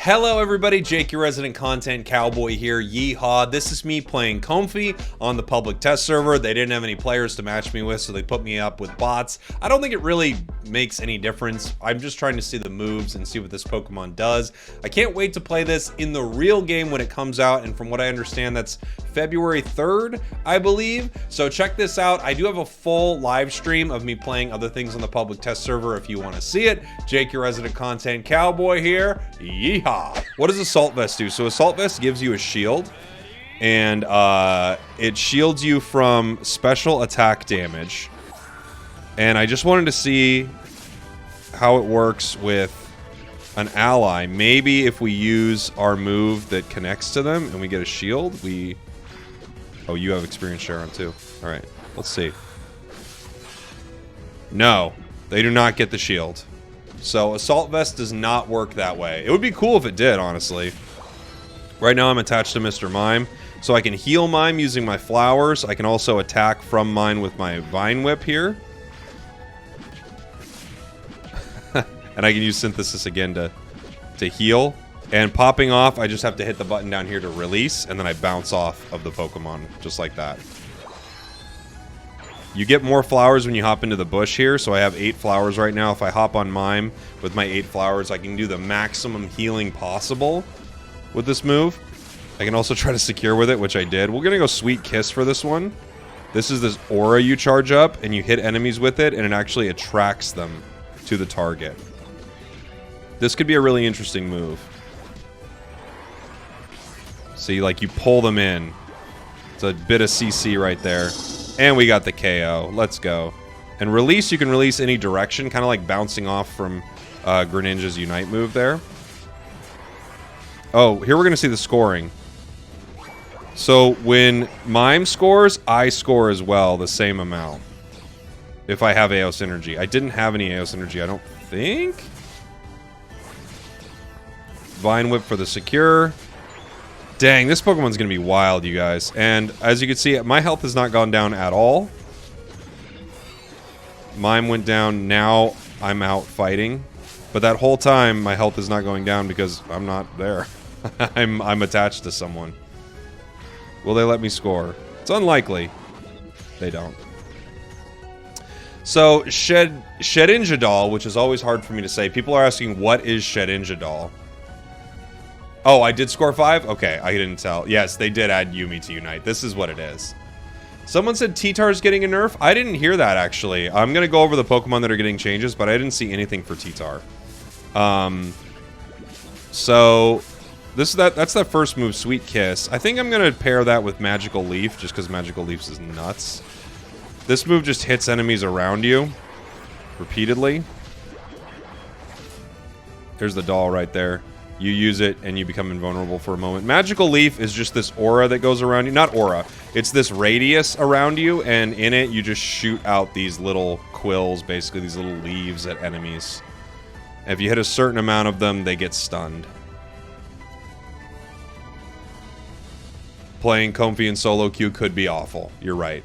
Hello everybody, Jake, your resident content cowboy here, yeehaw. This is me playing Comfey on the public test server. They didn't have any players to match me with, so they put me up with bots. I don't think it really makes any difference. I'm just trying to see the moves and see what this Pokemon does. I can't wait to play this in the real game when it comes out, and from what I understand, that's February 3rd, I believe. So check this out. I do have a full live stream of me playing other things on the public test server if you want to see it. Jake, your resident content cowboy here, yeehaw. What does Assault Vest do? So Assault Vest gives you a shield, and it shields you from special attack damage. And I just wanted to see how it works with an ally. Maybe if we use our move that connects to them and we get a shield, we... Oh, you have experience share on too. Alright, let's see. No, they do not get the shield. So Assault Vest does not work that way. It would be cool if it did, honestly. Right now I'm attached to Mr. Mime, so I can heal Mime using my flowers. I can also attack from mine with my Vine Whip here. And I can use Synthesis again to heal. And popping off, I just have to hit the button down here to release, and then I bounce off of the Pokemon, just like that. You get more flowers when you hop into the bush here, so I have 8 flowers right now. If I hop on Mime with my 8 flowers, I can do the maximum healing possible with this move. I can also try to secure with it, which I did. We're gonna go Sweet Kiss for this one. This is this aura you charge up, and you hit enemies with it, and it actually attracts them to the target. This could be a really interesting move. See, like, you pull them in. It's a bit of CC right there. And we got the KO. Let's go. And release, you can release any direction, kind of like bouncing off from Greninja's Unite move there. Oh, here we're going to see the scoring. So when Mime scores, I score as well, the same amount. If I have AO Synergy. I didn't have any AO Synergy, I don't think. Vine Whip for the secure. Dang, this Pokemon's gonna be wild, you guys. And as you can see, my health has not gone down at all. Mime went down, now I'm out fighting. But that whole time, my health is not going down because I'm not there. I'm attached to someone. Will they let me score? It's unlikely. They don't. So, Shedinja which is always hard for me to say. People are asking, what is Shedinja? Oh, I did score 5? Okay, I didn't tell. Yes, they did add Yumi to Unite. This is what it is. Someone said T-Tar's getting a nerf. I didn't hear that, actually. I'm going to go over the Pokemon that are getting changes, but I didn't see anything for T-Tar. So, that's that first move, Sweet Kiss. I think I'm going to pair that with Magical Leaf, just because Magical Leaf is nuts. This move just hits enemies around you repeatedly. Here's the doll right there. You use it, and you become invulnerable for a moment. Magical Leaf is just this aura that goes around you. Not aura. It's this radius around you, and in it, you just shoot out these little quills, basically, these little leaves at enemies. And if you hit a certain amount of them, they get stunned. Playing Comfey in solo queue could be awful. You're right.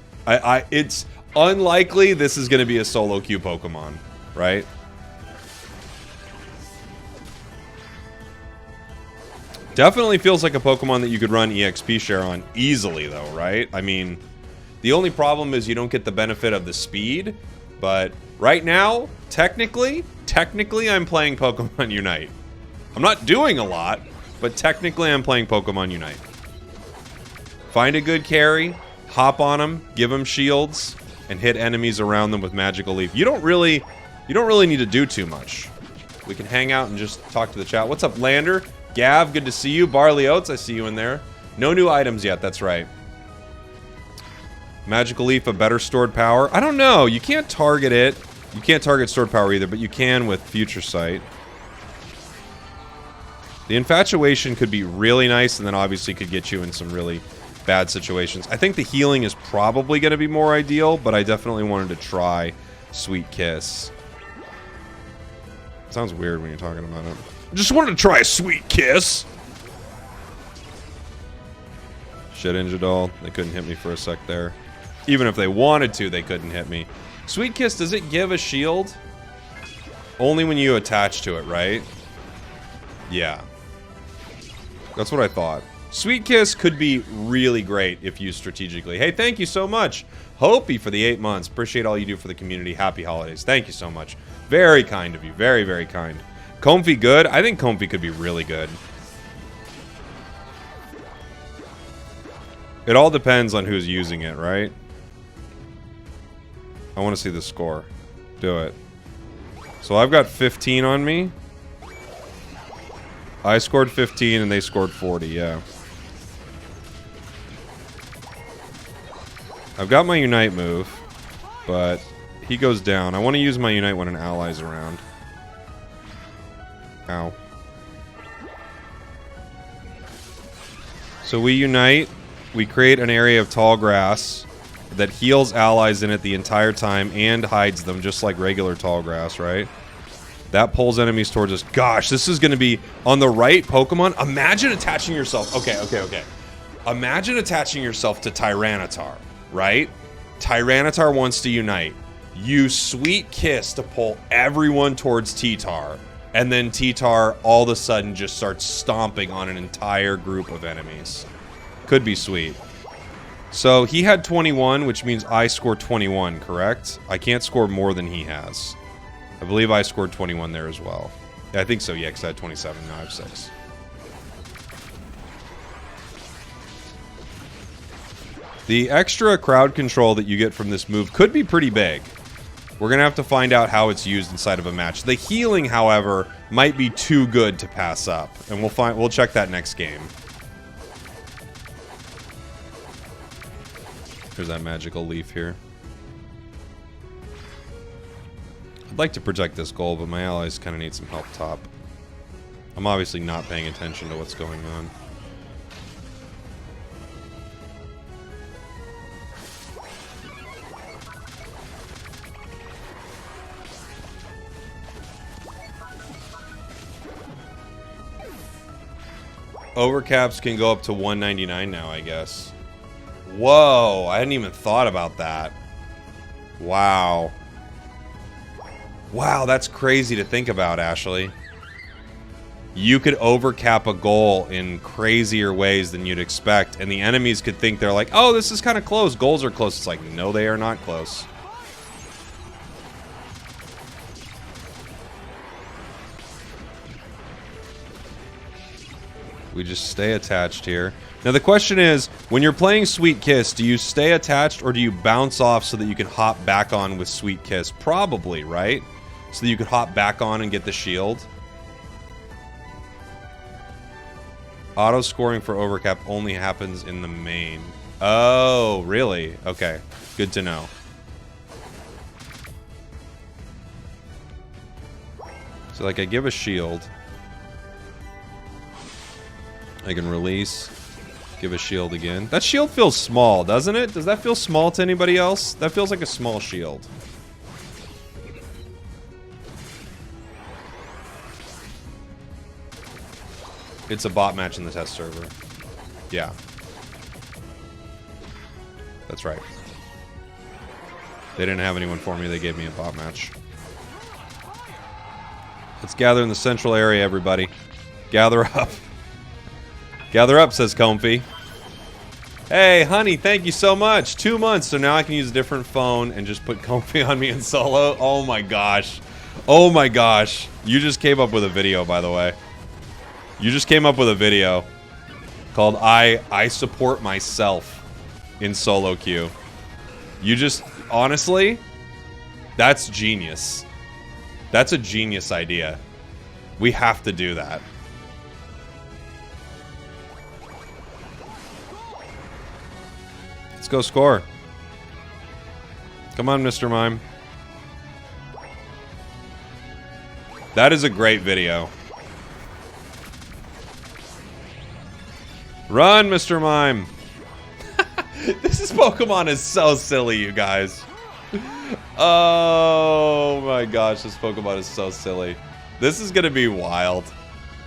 It's unlikely this is going to be a solo queue Pokemon, right? Definitely feels like a Pokemon that you could run EXP share on easily, though, right? I mean, the only problem is you don't get the benefit of the speed, but right now, technically, I'm playing Pokemon Unite. I'm not doing a lot, but technically I'm playing Pokemon Unite. Find a good carry, hop on them, give them shields, and hit enemies around them with Magical Leaf. You don't really need to do too much. We can hang out and just talk to the chat. What's up, Lander? Gav, good to see you. Barley Oats, I see you in there. No new items yet, that's right. Magical Leaf, a better stored power? I don't know. You can't target it. You can't target stored power either, but you can with Future Sight. The Infatuation could be really nice, and then obviously could get you in some really bad situations. I think the healing is probably going to be more ideal, but I definitely wanted to try Sweet Kiss. Sounds weird when you're talking about it. Just wanted to try a Sweet Kiss. Shedinja, they couldn't hit me for a sec there. Even if they wanted to, they couldn't hit me. Sweet Kiss, does it give a shield? Only when you attach to it, right? Yeah. That's what I thought. Sweet Kiss could be really great if used strategically. Hey, thank you so much. Hopi for the 8 months. Appreciate all you do for the community. Happy holidays. Thank you so much. Very kind of you. Very, very kind. Comfy good? I think Comfy could be really good. It all depends on who's using it, right? I want to see the score. Do it. So I've got 15 on me. I scored 15 and they scored 40, yeah. I've got my Unite move, but he goes down. I want to use my Unite when an ally's around. Ow. So we Unite. We create an area of tall grass that heals allies in it the entire time and hides them, just like regular tall grass, right? That pulls enemies towards us. Gosh, this is going to be on the right Pokemon. Imagine attaching yourself. Okay. Imagine attaching yourself to Tyranitar, right? Tyranitar wants to unite. You Sweet Kiss to pull everyone towards T-Tar. And then T-Tar all of a sudden just starts stomping on an entire group of enemies. Could be sweet. So he had 21, which means I scored 21, correct? I can't score more than he has. I believe I scored 21 there as well. Yeah, I think so, yeah, because I had 27, now I have 6. The extra crowd control that you get from this move could be pretty big. We're going to have to find out how it's used inside of a match. The healing, however, might be too good to pass up. And we'll check that next game. There's that magical leaf here. I'd like to protect this goal, but my allies kind of need some help top. I'm obviously not paying attention to what's going on. Overcaps can go up to 199 now, I guess. Whoa, I hadn't even thought about that. Wow. Wow, that's crazy to think about, Ashley. You could overcap a goal in crazier ways than you'd expect, and the enemies could think they're like, oh, this is kind of close. Goals are close. It's like, no, they are not close. We just stay attached here. Now the question is, when you're playing Sweet Kiss, do you stay attached or do you bounce off so that you can hop back on with Sweet Kiss? Probably, right? So that you could hop back on and get the shield. Auto scoring for overcap only happens in the main. Oh, really? Okay, good to know. So like I give a shield. I can release, give a shield again. That shield feels small, doesn't it? Does that feel small to anybody else? That feels like a small shield. It's a bot match in the test server. Yeah. That's right. They didn't have anyone for me, they gave me a bot match. Let's gather in the central area, everybody. Gather up. Gather up, says Comfy. Hey, honey, thank you so much. 2 months, so now I can use a different phone and just put Comfy on me in solo. Oh my gosh. Oh my gosh. You just came up with a video, by the way. You just came up with a video called I Support Myself in solo queue. You just, honestly, that's genius. That's a genius idea. We have to do that. Let's go score. Come on, Mr. Mime. That is a great video. Run, Mr. Mime. This Pokemon is so silly, you guys. Oh my gosh, this Pokemon is so silly. This is gonna be wild.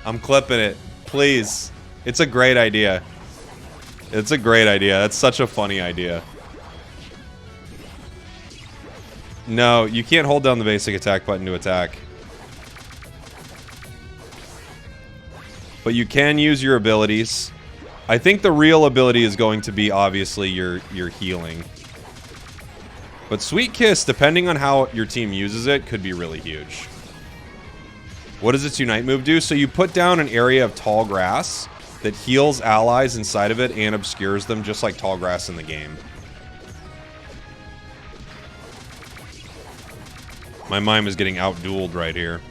I'm clipping it. Please. It's a great idea. It's a great idea. That's such a funny idea. No, you can't hold down the basic attack button to attack. but you can use your abilities. I think the real ability is going to be obviously your healing. But Sweet Kiss, depending on how your team uses it, could be really huge. What does its Unite move do? So you put down an area of tall grass that heals allies inside of it and obscures them, just like tall grass in the game. My mime is getting out-dueled right here.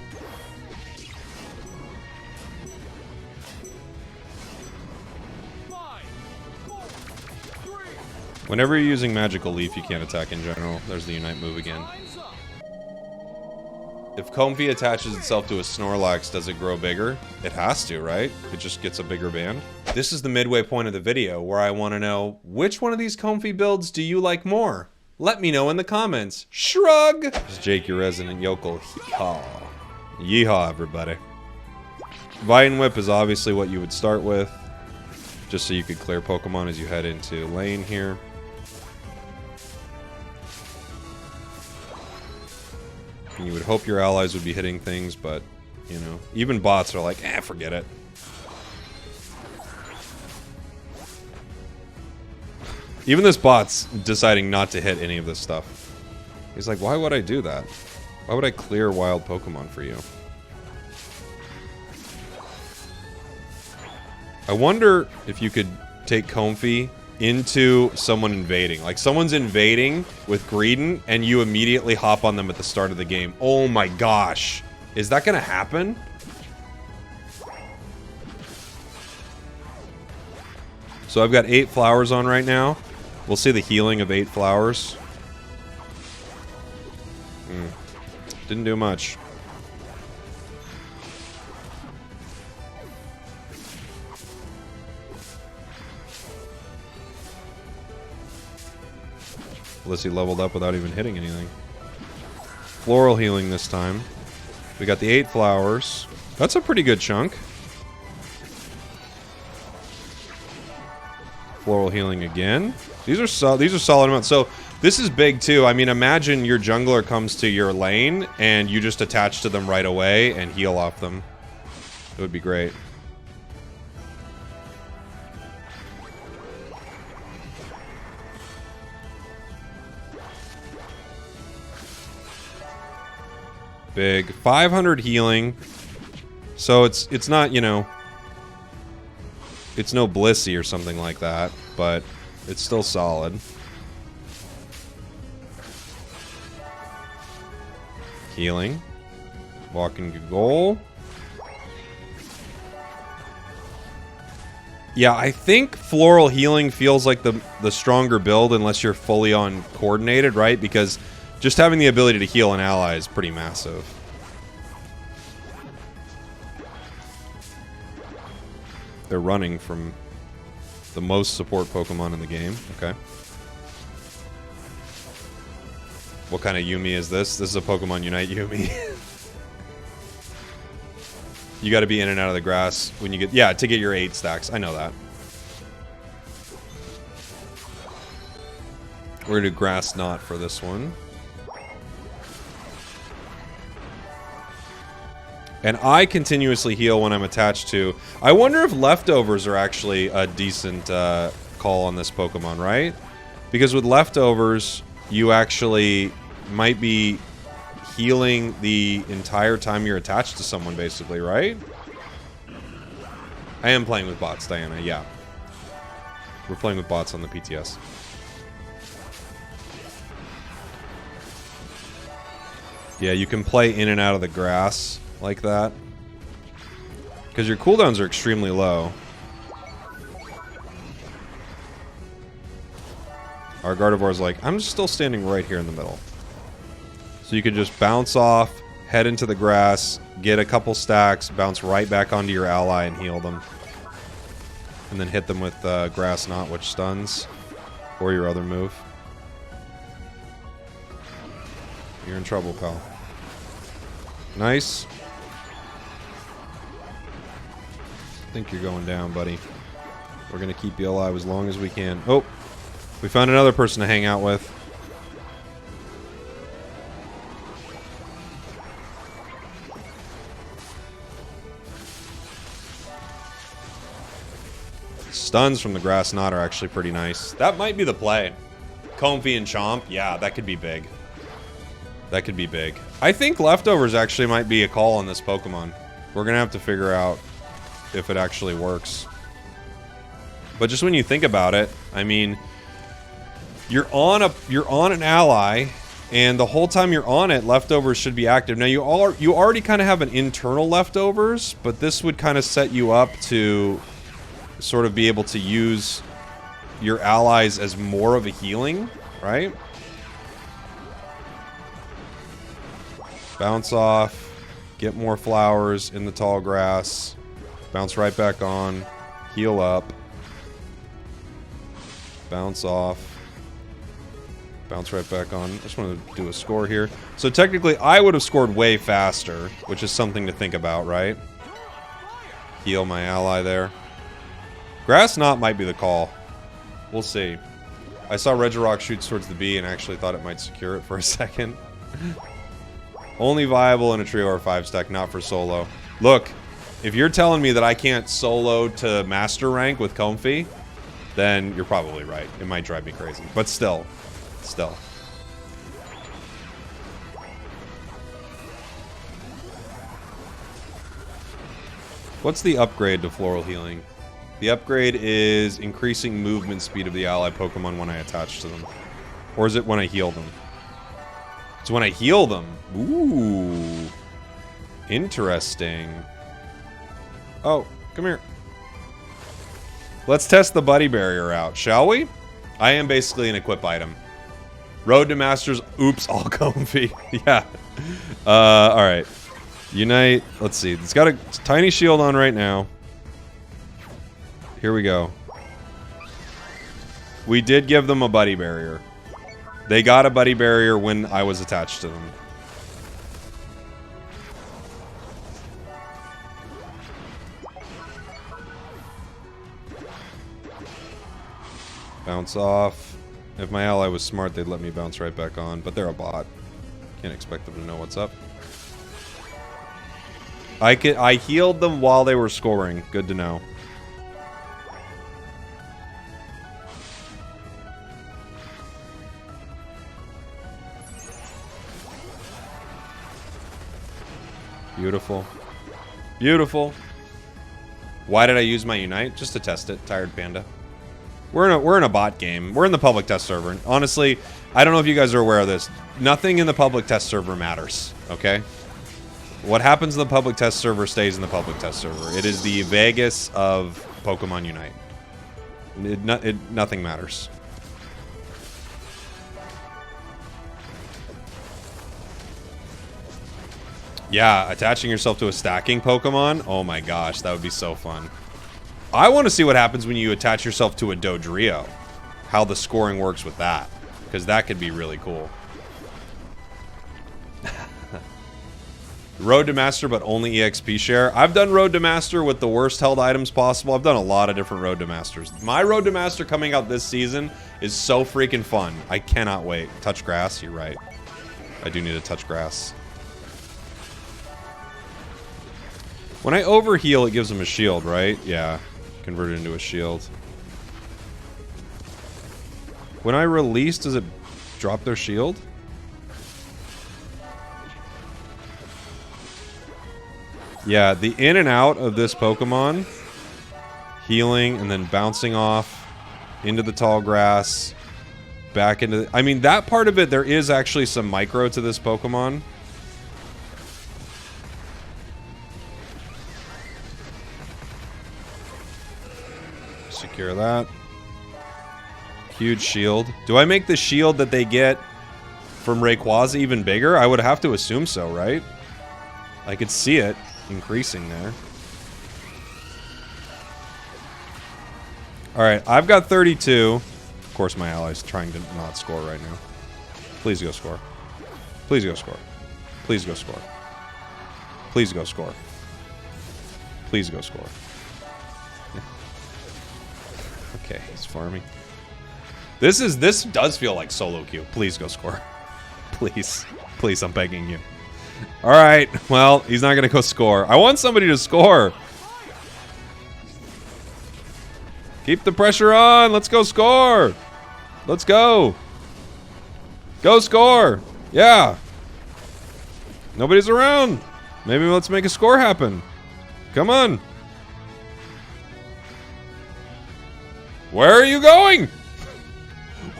Whenever you're using Magical Leaf, you can't attack in general. There's the Unite move again. If Comfey attaches itself to a Snorlax, does it grow bigger? It has to, right? It just gets a bigger band. This is the midway point of the video where I want to know, which one of these Comfey builds do you like more? Let me know in the comments. Shrug! It's Jake, your resident yokel. Yeehaw. Yeehaw, everybody. Vine Whip is obviously what you would start with, just so you could clear Pokemon as you head into lane here. And you would hope your allies would be hitting things, but, you know, even bots are like, eh, forget it. Even this bot's deciding not to hit any of this stuff. He's like, why would I do that? Why would I clear wild Pokemon for you? I wonder if you could take Comfey into someone invading. Like, someone's invading with Greedent, and you immediately hop on them at the start of the game. Oh my gosh. Is that gonna happen? So I've got 8 flowers on right now. We'll see the healing of 8 flowers. Didn't do much. Unless he leveled up without even hitting anything. Floral healing this time. We got the 8 flowers. That's a pretty good chunk. Floral healing again. These are solid amounts. So this is big too. I mean, imagine your jungler comes to your lane and you just attach to them right away and heal off them. It would be great. Big 500 healing. So it's not, you know, it's no Blissey or something like that, but it's still solid. Healing. Walking to goal. Yeah, I think floral healing feels like the stronger build unless you're fully on coordinated, right? Because just having the ability to heal an ally is pretty massive. They're running from the most support Pokemon in the game. Okay. What kind of Yuumi is this? This is a Pokemon Unite Yuumi. You got to be in and out of the grass when you get... Yeah, to get your 8 stacks. I know that. We're going to do Grass Knot for this one. And I continuously heal when I'm attached to... I wonder if Leftovers are actually a decent call on this Pokemon, right? Because with Leftovers, you actually might be healing the entire time you're attached to someone, basically, right? I am playing with bots, Diana, yeah. We're playing with bots on the PTS. Yeah, you can play in and out of the grass like that. Because your cooldowns are extremely low. Our Gardevoir's like, I'm still standing right here in the middle. So you can just bounce off, head into the grass, get a couple stacks, bounce right back onto your ally and heal them. And then hit them with Grass Knot, which stuns. Or your other move. You're in trouble, pal. Nice. I think you're going down, buddy. We're going to keep you alive as long as we can. Oh! We found another person to hang out with. Stuns from the Grass Knot are actually pretty nice. That might be the play. Comfey and Chomp. Yeah, that could be big. That could be big. I think Leftovers actually might be a call on this Pokemon. We're going to have to figure out if it actually works. But just when you think about it, I mean, you're on an ally, and the whole time you're on it, Leftovers should be active. Now you already kind of have an internal Leftovers, but this would kind of set you up to sort of be able to use your allies as more of a healing, right? Bounce off, get more flowers in the tall grass, bounce right back on, heal up, bounce off, bounce right back on. I just want to do a score here. So technically, I would have scored way faster, which is something to think about, right? Heal my ally there. Grass Knot might be the call. We'll see. I saw Regirock shoot towards the B and actually thought it might secure it for a second. Only viable in a trio or 5-stack, not for solo. Look, if you're telling me that I can't solo to master rank with Comfey, then you're probably right. It might drive me crazy. But still. Still. What's the upgrade to Floral Healing? The upgrade is increasing movement speed of the ally Pokemon when I attach to them. Or is it when I heal them? It's when I heal them. Ooh. Interesting. Oh, come here. Let's test the Buddy Barrier out, shall we? I am basically an equip item. Road to Masters. Oops, all Comfey. Yeah. Alright. Unite. Let's see. It's got a tiny shield on right now. Here we go. We did give them a Buddy Barrier. They got a Buddy Barrier when I was attached to them. Bounce off. If my ally was smart, they'd let me bounce right back on, but they're a bot. Can't expect them to know what's up. I healed them while they were scoring. Good to know. Beautiful. Beautiful. Why did I use my Unite? Just to test it, Tired Panda. We're in a bot game. We're in the public test server. Honestly, I don't know if you guys are aware of this. Nothing in the public test server matters, okay? What happens in the public test server stays in the public test server. It is the Vegas of Pokemon Unite. Nothing matters. Yeah, attaching yourself to a stacking Pokemon? Oh my gosh, that would be so fun. I want to see what happens when you attach yourself to a Dodrio. How the scoring works with that. Because that could be really cool. Road to Master, but only EXP share. I've done Road to Master with the worst held items possible. I've done a lot of different Road to Masters. My Road to Master coming out this season is so freaking fun. I cannot wait. Touch grass? You're right. I do need to touch grass. When I overheal, it gives them a shield, right? Yeah. Convert it into a shield. When I release, does it drop their shield? Yeah, the in and out of this Pokemon, healing and then bouncing off into the tall grass, back into the, I mean, that part of it, there is actually some micro to this Pokemon. Secure that. Huge shield. Do I make the shield that they get from Rayquaza even bigger? I would have to assume so, right? I could see it increasing there. Alright, I've got 32. Of course, my ally's trying to not score right now. Please go score. Please go score. Please go score. Please go score. Please go score. Okay, he's farming. This does feel like solo queue. Please go score. Please. Please, I'm begging you. Alright, well, he's not gonna go score. I want somebody to score. Keep the pressure on. Let's go score. Let's go. Go score. Yeah. Nobody's around. Maybe let's make a score happen. Come on. Where are you going?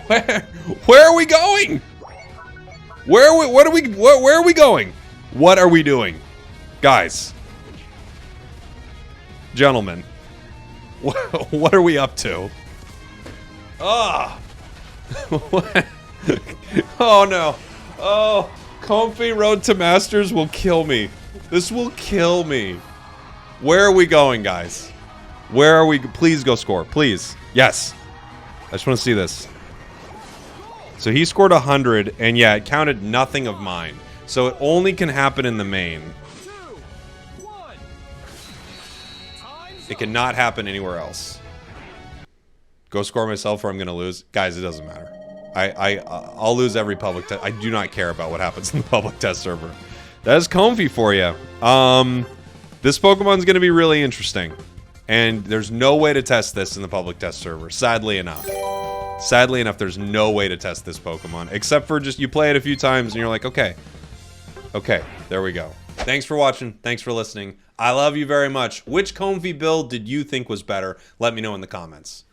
Where are we going? Where are we going? What are we doing? Guys. Gentlemen. What are we up to? Ah. Oh no. Oh, Comfy Road to Masters will kill me. This will kill me. Where are we going, guys? Where are we? Please go score. Please. Yes. I just want to see this. So he scored 100, and yeah, it counted nothing of mine. So it only can happen in the main. It cannot happen anywhere else. Go score myself or I'm going to lose. Guys, it doesn't matter. I'll lose every public test. I do not care about what happens in the public test server. That is Comfy for you. This Pokemon's going to be really interesting. And there's no way to test this in the public test server, sadly enough. Sadly enough, there's no way to test this Pokemon. Except for just you play it a few times and you're like, okay. Okay, there we go. Thanks for watching. Thanks for listening. I love you very much. Which Comfy build did you think was better? Let me know in the comments.